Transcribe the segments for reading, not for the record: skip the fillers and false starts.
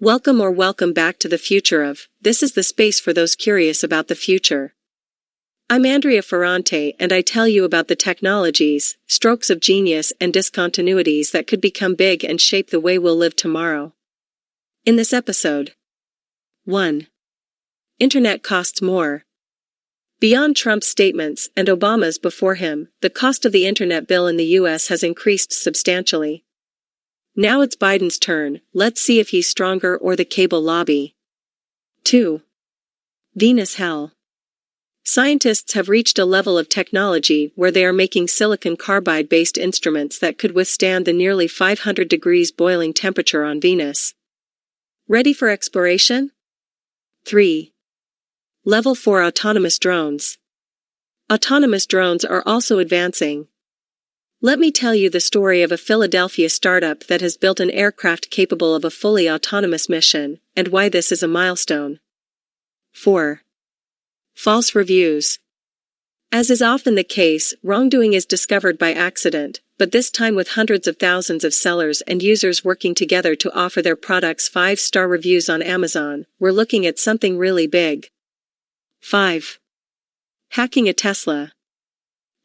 Welcome back to the future of, this is the space for those curious about the future. I'm Andrea Fonte and I tell you about the technologies, strokes of genius and discontinuities that could become big and shape the way we'll live tomorrow. In this episode. 1. Internet costs more. Beyond Trump's statements and Obama's before him, the cost of the internet bill in the US has increased substantially. Now it's Biden's turn, let's see if he's stronger or the cable lobby. 2. Venus hell. Scientists have reached a level of technology where they are making silicon carbide-based instruments that could withstand the nearly 500 degrees boiling temperature on Venus. Ready for exploration? 3. Level 4 autonomous drones. Autonomous drones are also advancing. Let me tell you the story of a Philadelphia startup that has built an aircraft capable of a fully autonomous mission, and why this is a milestone. 4. False reviews. As is often the case, wrongdoing is discovered by accident, but this time with hundreds of thousands of sellers and users working together to offer their products 5-star reviews on Amazon, we're looking at something really big. 5. Hacking a Tesla.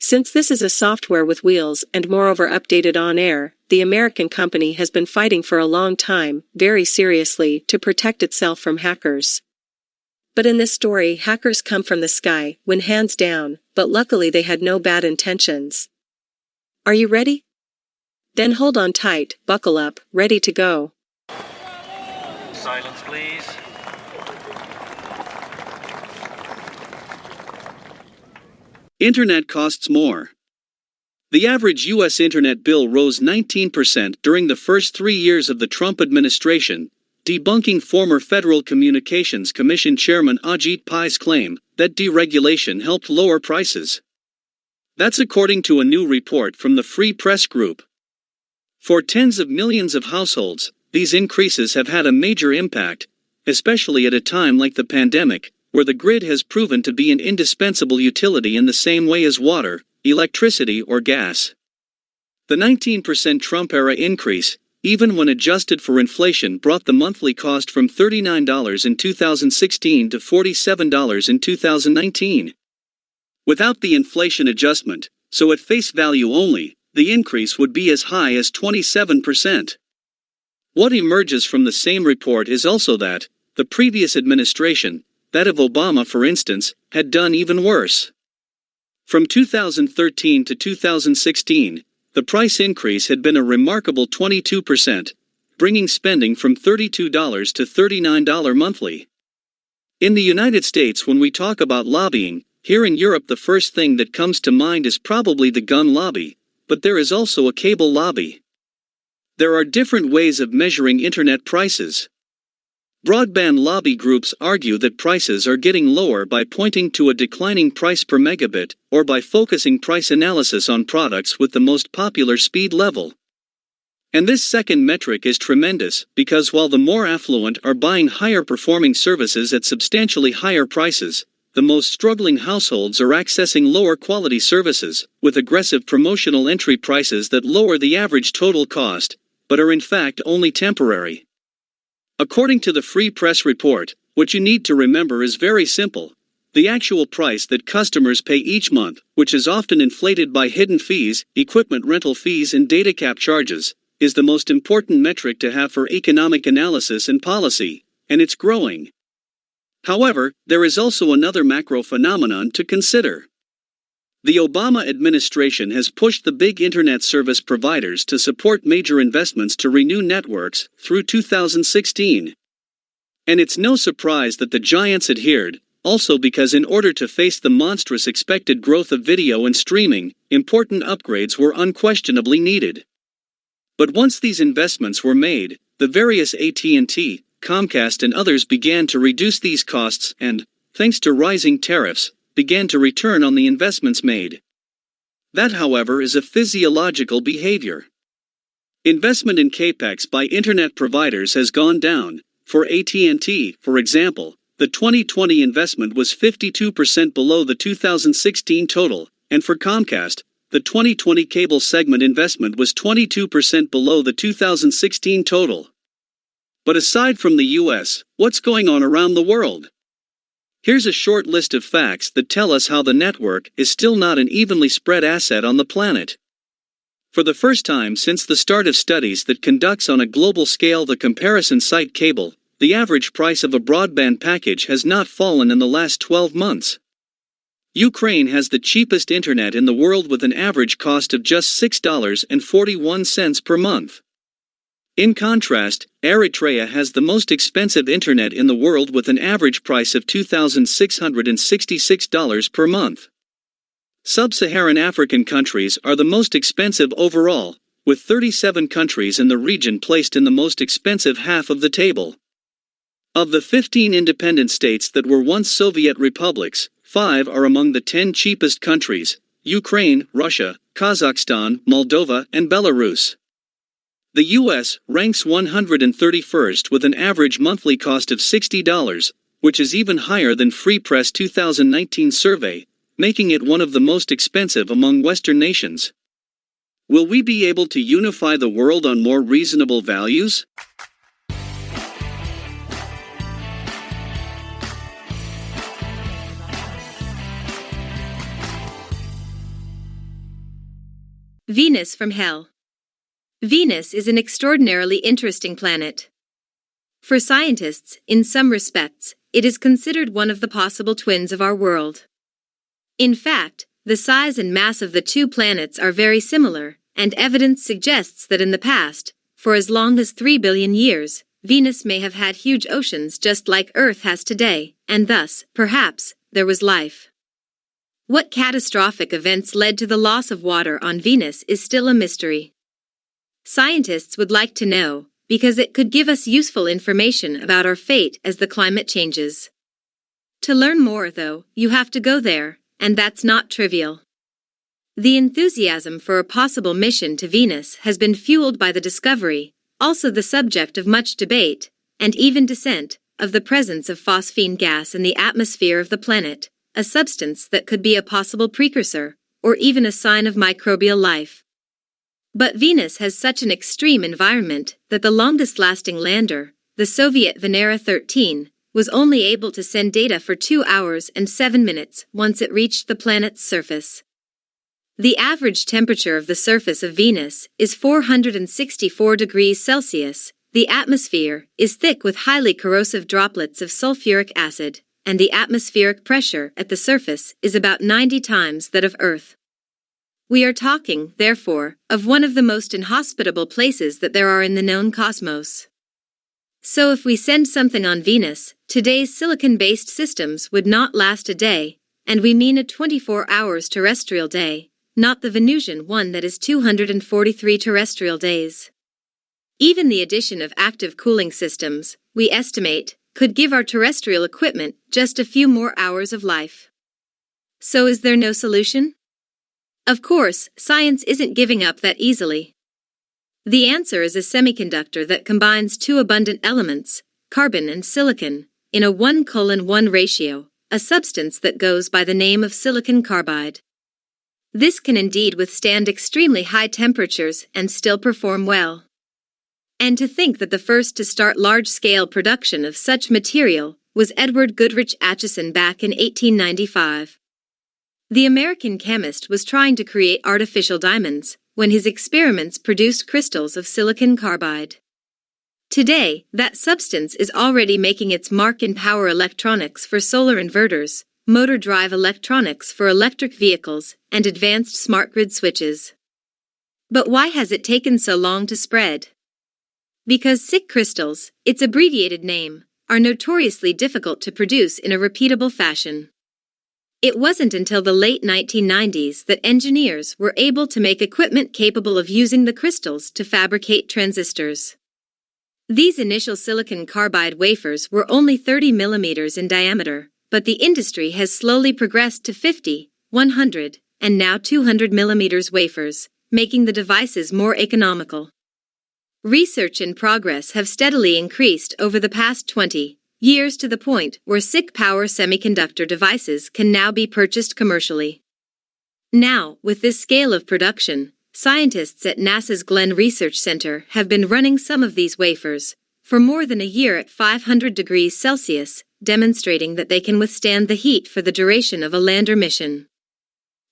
Since this is a software with wheels and moreover updated on air, the American company has been fighting for a long time, very seriously, to protect itself from hackers. But in this story, hackers come from the sky, win hands down, but luckily they had no bad intentions. Are you ready? Then hold on tight, buckle up, ready to go. Silence, please. Internet costs more. The average U.S. internet bill rose 19% during the first 3 years of the Trump administration, debunking former Federal Communications Commission Chairman Ajit Pai's claim that deregulation helped lower prices. That's according to a new report from the Free Press Group. For tens of millions of households, these increases have had a major impact, especially at a time like the pandemic, where the grid has proven to be an indispensable utility in the same way as water, electricity or gas. The 19% Trump-era increase, even when adjusted for inflation, brought the monthly cost from $39 in 2016 to $47 in 2019. Without the inflation adjustment, so at face value only, the increase would be as high as 27%. What emerges from the same report is also that the previous administration, that of Obama for instance, had done even worse. From 2013 to 2016, the price increase had been a remarkable 22%, bringing spending from $32 to $39 monthly. In the United States, when we talk about lobbying, here in Europe the first thing that comes to mind is probably the gun lobby, but there is also a cable lobby. There are different ways of measuring internet prices. Broadband lobby groups argue that prices are getting lower by pointing to a declining price per megabit, or by focusing price analysis on products with the most popular speed level. And this second metric is tremendous, because while the more affluent are buying higher performing services at substantially higher prices, the most struggling households are accessing lower quality services, with aggressive promotional entry prices that lower the average total cost, but are in fact only temporary. According to the Free Press report, what you need to remember is very simple. The actual price that customers pay each month, which is often inflated by hidden fees, equipment rental fees and data cap charges, is the most important metric to have for economic analysis and policy, and it's growing. However, there is also another macro phenomenon to consider. The Obama administration has pushed the big internet service providers to support major investments to renew networks through 2016. And it's no surprise that the giants adhered, also because in order to face the monstrous expected growth of video and streaming, important upgrades were unquestionably needed. But once these investments were made, the various AT&T, Comcast and others began to reduce these costs and, thanks to rising tariffs, began to return on the investments made. That, however, is a physiological behavior. Investment in capex by internet providers has gone down. For AT&T, for example, the 2020 investment was 52% below the 2016 total, and for Comcast, the 2020 cable segment investment was 22% below the 2016 total. But aside from the US, what's going on around the world? Here's a short list of facts that tell us how the network is still not an evenly spread asset on the planet. For the first time since the start of studies that conducts on a global scale the comparison site cable, the average price of a broadband package has not fallen in the last 12 months. Ukraine has the cheapest internet in the world with an average cost of just $6.41 per month. In contrast, Eritrea has the most expensive internet in the world with an average price of $2,666 per month. Sub-Saharan African countries are the most expensive overall, with 37 countries in the region placed in the most expensive half of the table. Of the 15 independent states that were once Soviet republics, 5 are among the 10 cheapest countries: Ukraine, Russia, Kazakhstan, Moldova, and Belarus. The US ranks 131st with an average monthly cost of $60, which is even higher than Free Press 2019 survey, making it one of the most expensive among Western nations. Will we be able to unify the world on more reasonable values? Venus from Hell. Venus is an extraordinarily interesting planet. For scientists, in some respects, it is considered one of the possible twins of our world. In fact, the size and mass of the two planets are very similar, and evidence suggests that in the past, for as long as 3 billion years, Venus may have had huge oceans just like Earth has today, and thus, perhaps, there was life. What catastrophic events led to the loss of water on Venus is still a mystery. Scientists would like to know, because it could give us useful information about our fate as the climate changes. To learn more, though, you have to go there, and that's not trivial. The enthusiasm for a possible mission to Venus has been fueled by the discovery, also the subject of much debate, and even dissent, of the presence of phosphine gas in the atmosphere of the planet, a substance that could be a possible precursor, or even a sign of microbial life. But Venus has such an extreme environment that the longest-lasting lander, the Soviet Venera 13, was only able to send data for 2 hours and 7 minutes once it reached the planet's surface. The average temperature of the surface of Venus is 464 degrees Celsius, the atmosphere is thick with highly corrosive droplets of sulfuric acid, and the atmospheric pressure at the surface is about 90 times that of Earth. We are talking, therefore, of one of the most inhospitable places that there are in the known cosmos. So if we send something on Venus, today's silicon-based systems would not last a day, and we mean a 24 hours terrestrial day, not the Venusian one that is 243 terrestrial days. Even the addition of active cooling systems, we estimate, could give our terrestrial equipment just a few more hours of life. So is there no solution? Of course, science isn't giving up that easily. The answer is a semiconductor that combines two abundant elements, carbon and silicon, in a 1:1 ratio, a substance that goes by the name of silicon carbide. This can indeed withstand extremely high temperatures and still perform well. And to think that the first to start large-scale production of such material was Edward Goodrich Acheson back in 1895. The American chemist was trying to create artificial diamonds when his experiments produced crystals of silicon carbide. Today, that substance is already making its mark in power electronics for solar inverters, motor drive electronics for electric vehicles, and advanced smart grid switches. But why has it taken so long to spread? Because SiC crystals, its abbreviated name, are notoriously difficult to produce in a repeatable fashion. It wasn't until the late 1990s that engineers were able to make equipment capable of using the crystals to fabricate transistors. These initial silicon carbide wafers were only 30 millimeters in diameter, but the industry has slowly progressed to 50, 100, and now 200 millimeters wafers, making the devices more economical. Research and progress have steadily increased over the past 20 years to the point where SiC power semiconductor devices can now be purchased commercially. Now, with this scale of production, scientists at NASA's Glenn Research Center have been running some of these wafers, for more than a year at 500 degrees Celsius, demonstrating that they can withstand the heat for the duration of a lander mission.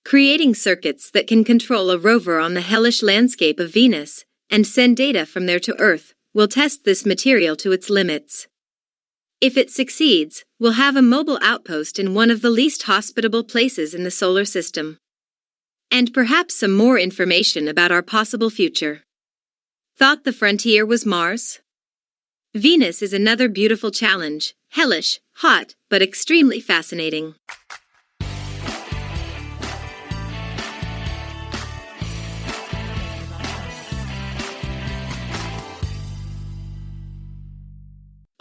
Creating circuits that can control a rover on the hellish landscape of Venus and send data from there to Earth will test this material to its limits. If it succeeds, we'll have a mobile outpost in one of the least hospitable places in the solar system. And perhaps some more information about our possible future. Thought the frontier was Mars? Venus is another beautiful challenge, hellish, hot, but extremely fascinating.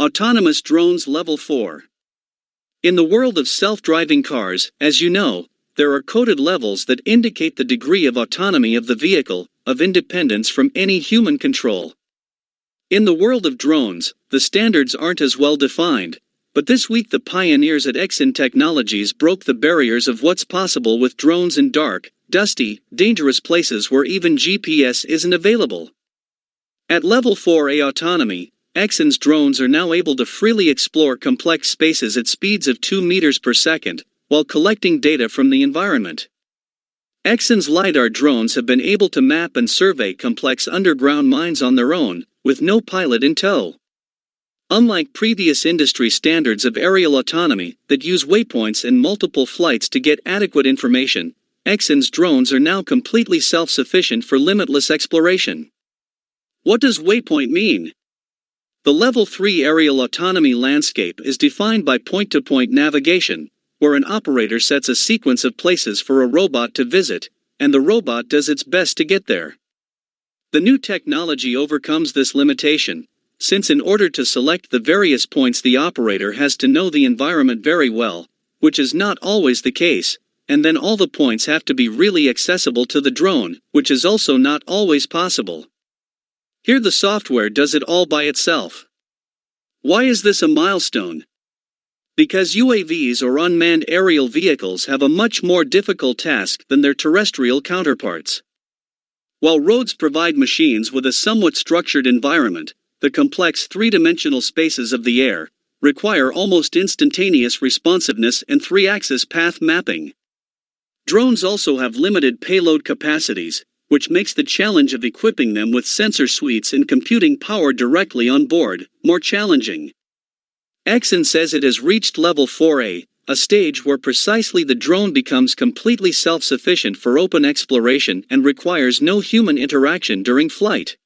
Autonomous drones level 4. In the world of self-driving cars, as you know, there are coded levels that indicate the degree of autonomy of the vehicle, of independence from any human control. In the world of drones, the standards aren't as well defined, but this week the pioneers at ENG Technologies broke the barriers of what's possible with drones in dark, dusty, dangerous places where even GPS isn't available. At level 4A autonomy, ENG's drones are now able to freely explore complex spaces at speeds of 2 meters per second, while collecting data from the environment. ENG's LiDAR drones have been able to map and survey complex underground mines on their own, with no pilot in tow. Unlike previous industry standards of aerial autonomy that use waypoints and multiple flights to get adequate information, ENG's drones are now completely self-sufficient for limitless exploration. What does waypoint mean? The Level 3 aerial autonomy landscape is defined by point-to-point navigation, where an operator sets a sequence of places for a robot to visit, and the robot does its best to get there. The new technology overcomes this limitation, since in order to select the various points the operator has to know the environment very well, which is not always the case, and then all the points have to be really accessible to the drone, which is also not always possible. Here the software does it all by itself. Why is this a milestone? Because UAVs or unmanned aerial vehicles have a much more difficult task than their terrestrial counterparts. While roads provide machines with a somewhat structured environment, the complex three-dimensional spaces of the air require almost instantaneous responsiveness and three-axis path mapping. Drones also have limited payload capacities, which makes the challenge of equipping them with sensor suites and computing power directly on board more challenging. ENG says it has reached level 4A, a stage where precisely the drone becomes completely self-sufficient for open exploration and requires no human interaction during flight.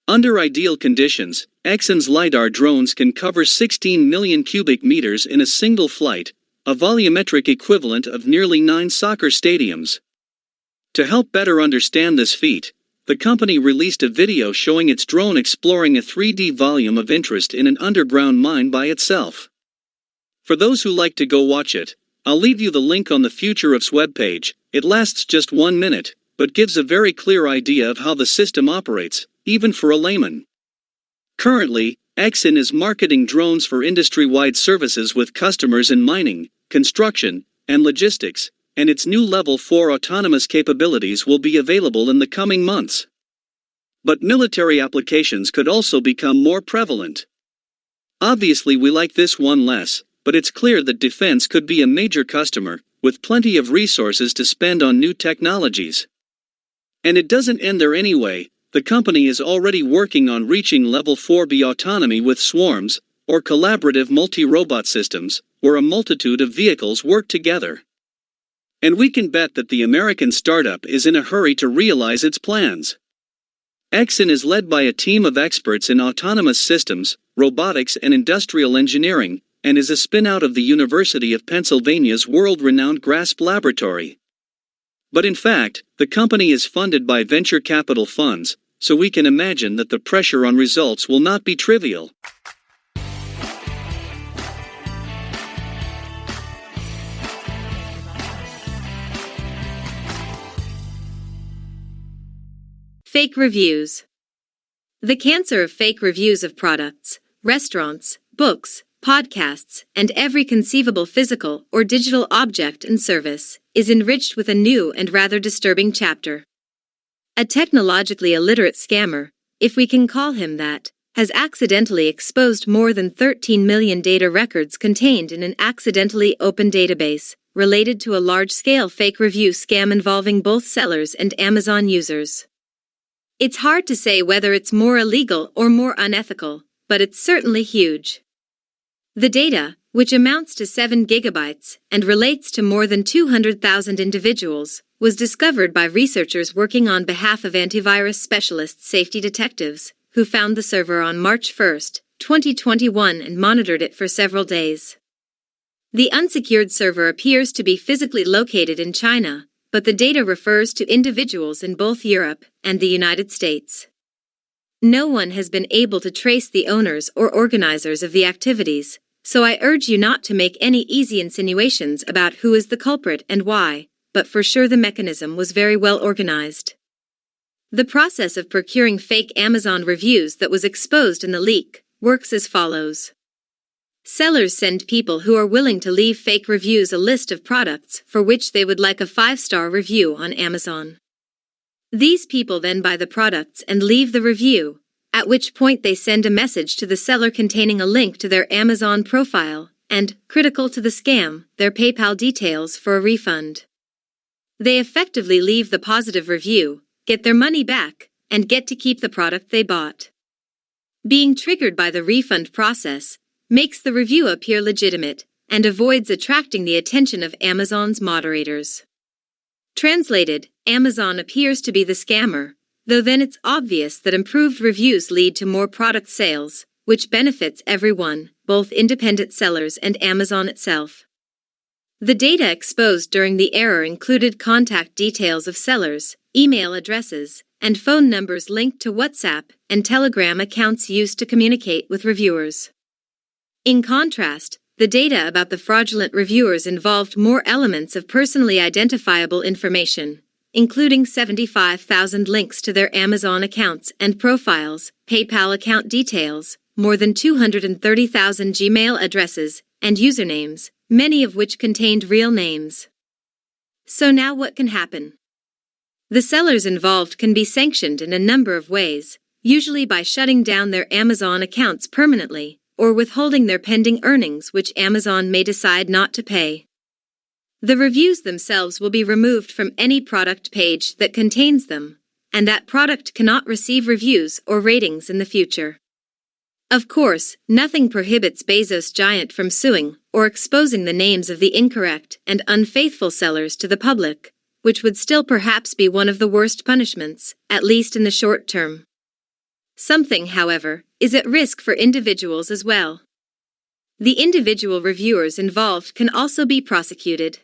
Under ideal conditions, ENG's LiDAR drones can cover 16 million cubic meters in a single flight, a volumetric equivalent of nearly 9 soccer stadiums. To help better understand this feat, the company released a video showing its drone exploring a 3D volume of interest in an underground mine by itself. For those who like to go watch it, I'll leave you the link on the Future of's webpage. It lasts just 1 minute, but gives a very clear idea of how the system operates, even for a layman. Currently, ENG is marketing drones for industry-wide services with customers in mining, construction, and logistics, and its new Level 4 autonomous capabilities will be available in the coming months. But military applications could also become more prevalent. Obviously we like this one less, but it's clear that defense could be a major customer, with plenty of resources to spend on new technologies. And it doesn't end there anyway. The company is already working on reaching Level 4B autonomy with swarms, or collaborative multi-robot systems, where a multitude of vehicles work together. And we can bet that the American startup is in a hurry to realize its plans. ENG is led by a team of experts in autonomous systems, robotics and industrial engineering, and is a spin-out of the University of Pennsylvania's world-renowned GRASP laboratory. But in fact, the company is funded by venture capital funds, so we can imagine that the pressure on results will not be trivial. Fake reviews. The cancer of fake reviews of products, restaurants, books, podcasts, and every conceivable physical or digital object and service is enriched with a new and rather disturbing chapter. A technologically illiterate scammer, if we can call him that, has accidentally exposed more than 13 million data records contained in an accidentally open database, related to a large-scale fake review scam involving both sellers and Amazon users. It's hard to say whether it's more illegal or more unethical, but it's certainly huge. The data, which amounts to 7 gigabytes and relates to more than 200,000 individuals, was discovered by researchers working on behalf of antivirus specialist Safety Detectives, who found the server on March 1, 2021 and monitored it for several days. The unsecured server appears to be physically located in China, but the data refers to individuals in both Europe and the United States. No one has been able to trace the owners or organizers of the activities, so I urge you not to make any easy insinuations about who is the culprit and why, but for sure the mechanism was very well organized. The process of procuring fake Amazon reviews that was exposed in the leak works as follows. Sellers send people who are willing to leave fake reviews a list of products for which they would like a 5-star review on Amazon. These people then buy the products and leave the review, at which point they send a message to the seller containing a link to their Amazon profile and, critical to the scam, their PayPal details for a refund. They effectively leave the positive review, get their money back, and get to keep the product they bought. Being triggered by the refund process makes the review appear legitimate and avoids attracting the attention of Amazon's moderators. Translated, Amazon appears to be the scammer, though then it's obvious that improved reviews lead to more product sales, which benefits everyone, both independent sellers and Amazon itself. The data exposed during the error included contact details of sellers, email addresses, and phone numbers linked to WhatsApp and Telegram accounts used to communicate with reviewers. In contrast, the data about the fraudulent reviewers involved more elements of personally identifiable information, including 75,000 links to their Amazon accounts and profiles, PayPal account details, more than 230,000 Gmail addresses, and usernames, many of which contained real names. So now what can happen? The sellers involved can be sanctioned in a number of ways, usually by shutting down their Amazon accounts permanently, or withholding their pending earnings which Amazon may decide not to pay. The reviews themselves will be removed from any product page that contains them, and that product cannot receive reviews or ratings in the future. Of course, nothing prohibits Bezos giant from suing or exposing the names of the incorrect and unfaithful sellers to the public, which would still perhaps be one of the worst punishments, at least in the short term. Something, however, is at risk for individuals as well. The individual reviewers involved can also be prosecuted.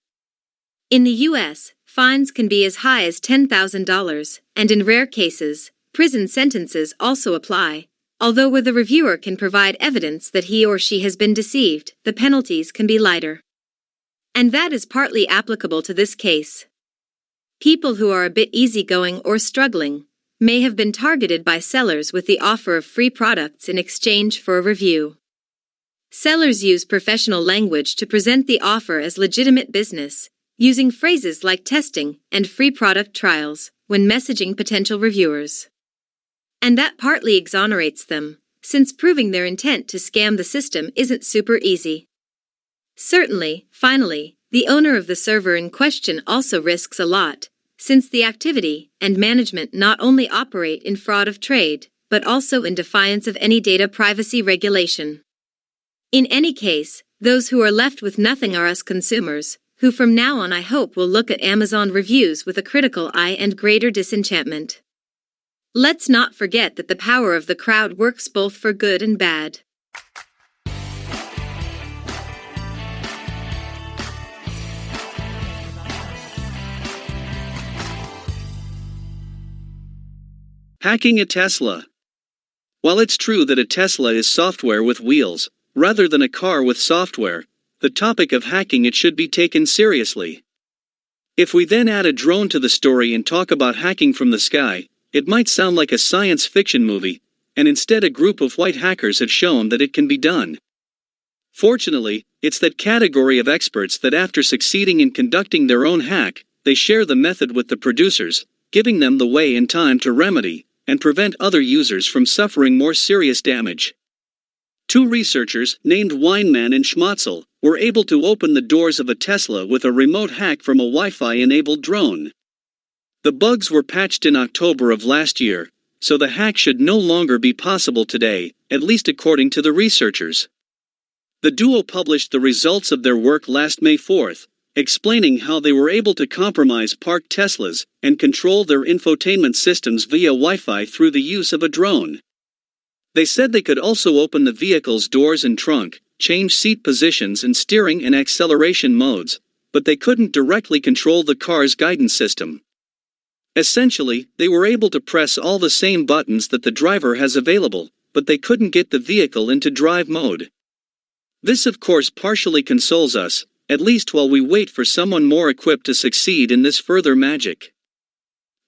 In the U.S., fines can be as high as $10,000, and in rare cases, prison sentences also apply. Although where the reviewer can provide evidence that he or she has been deceived, the penalties can be lighter. And that is partly applicable to this case. People who are a bit easygoing or struggling may have been targeted by sellers with the offer of free products in exchange for a review. Sellers use professional language to present the offer as legitimate business, using phrases like testing and free product trials when messaging potential reviewers. And that partly exonerates them, since proving their intent to scam the system isn't super easy. Certainly, finally, the owner of the server in question also risks a lot, since the activity and management not only operate in fraud of trade, but also in defiance of any data privacy regulation. In any case, those who are left with nothing are us consumers, who from now on I hope will look at Amazon reviews with a critical eye and greater disenchantment. Let's not forget that the power of the crowd works both for good and bad. Hacking a Tesla. While it's true that a Tesla is software with wheels, rather than a car with software, the topic of hacking it should be taken seriously. If we then add a drone to the story and talk about hacking from the sky, it might sound like a science fiction movie, and instead a group of white hackers have shown that it can be done. Fortunately, it's that category of experts that after succeeding in conducting their own hack, they share the method with the producers, giving them the way and time to remedy and prevent other users from suffering more serious damage. Two researchers, named Weinmann and Schmatzel, were able to open the doors of a Tesla with a remote hack from a Wi-Fi-enabled drone. The bugs were patched in October of last year, so the hack should no longer be possible today, at least according to the researchers. The duo published the results of their work last May 4th, explaining how they were able to compromise parked Teslas and control their infotainment systems via Wi-Fi through the use of a drone. They said they could also open the vehicle's doors and trunk, change seat positions and steering and acceleration modes, but they couldn't directly control the car's guidance system. Essentially, they were able to press all the same buttons that the driver has available, but they couldn't get the vehicle into drive mode. This of course partially consoles us, at least while we wait for someone more equipped to succeed in this further magic.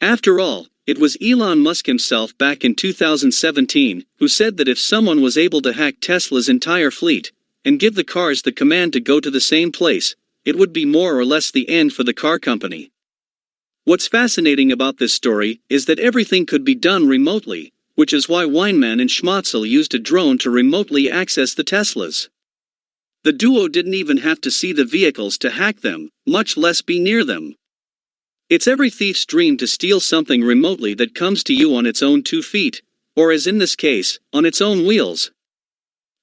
After all, it was Elon Musk himself back in 2017 who said that if someone was able to hack Tesla's entire fleet and give the cars the command to go to the same place, it would be more or less the end for the car company. What's fascinating about this story is that everything could be done remotely, which is why Weinmann and Schmatzel used a drone to remotely access the Teslas. The duo didn't even have to see the vehicles to hack them, much less be near them. It's every thief's dream to steal something remotely that comes to you on its own 2 feet, or as in this case, on its own wheels.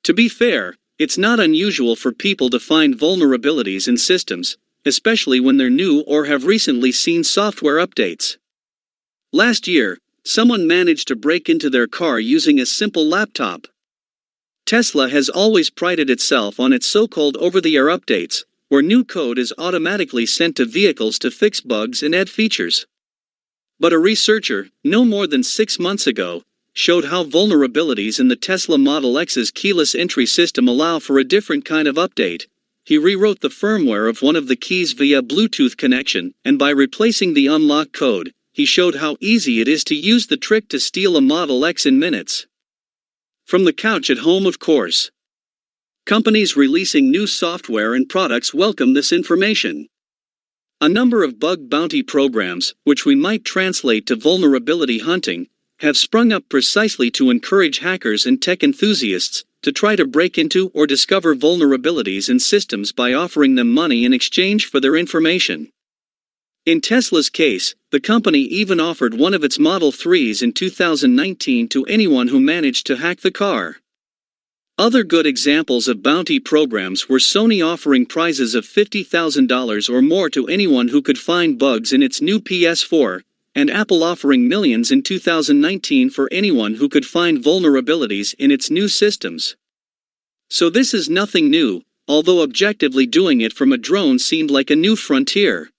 To be fair, it's not unusual for people to find vulnerabilities in systems, especially when they're new or have recently seen software updates. Last year, someone managed to break into their car using a simple laptop. Tesla has always prided itself on its so-called over-the-air updates, where new code is automatically sent to vehicles to fix bugs and add features. But a researcher, no more than 6 months ago, showed how vulnerabilities in the Tesla Model X's keyless entry system allow for a different kind of update. He rewrote the firmware of one of the keys via Bluetooth connection, and by replacing the unlock code, he showed how easy it is to use the trick to steal a Model X in minutes. From the couch at home, of course. Companies releasing new software and products welcome this information. A number of bug bounty programs, which we might translate to vulnerability hunting, have sprung up precisely to encourage hackers and tech enthusiasts to try to break into or discover vulnerabilities in systems by offering them money in exchange for their information. In Tesla's case, the company even offered one of its Model 3s in 2019 to anyone who managed to hack the car. Other good examples of bounty programs were Sony offering prizes of $50,000 or more to anyone who could find bugs in its new PS4, and Apple offering millions in 2019 for anyone who could find vulnerabilities in its new systems. So this is nothing new, although objectively doing it from a drone seemed like a new frontier.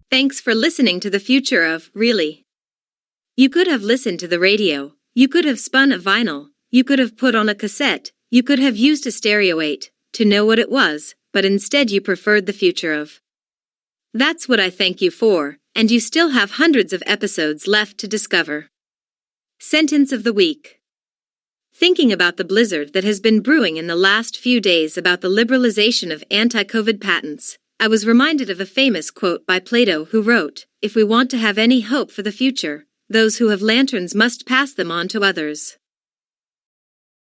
Thanks for listening to the future of, really. You could have listened to the radio, you could have spun a vinyl, you could have put on a cassette, you could have used a stereo 8 to know what it was, but instead you preferred the future of. That's what I thank you for, and you still have hundreds of episodes left to discover. Sentence of the week. Thinking about the blizzard that has been brewing in the last few days about the liberalization of anti-COVID patents, I was reminded of a famous quote by Plato who wrote, "If we want to have any hope for the future, those who have lanterns must pass them on to others."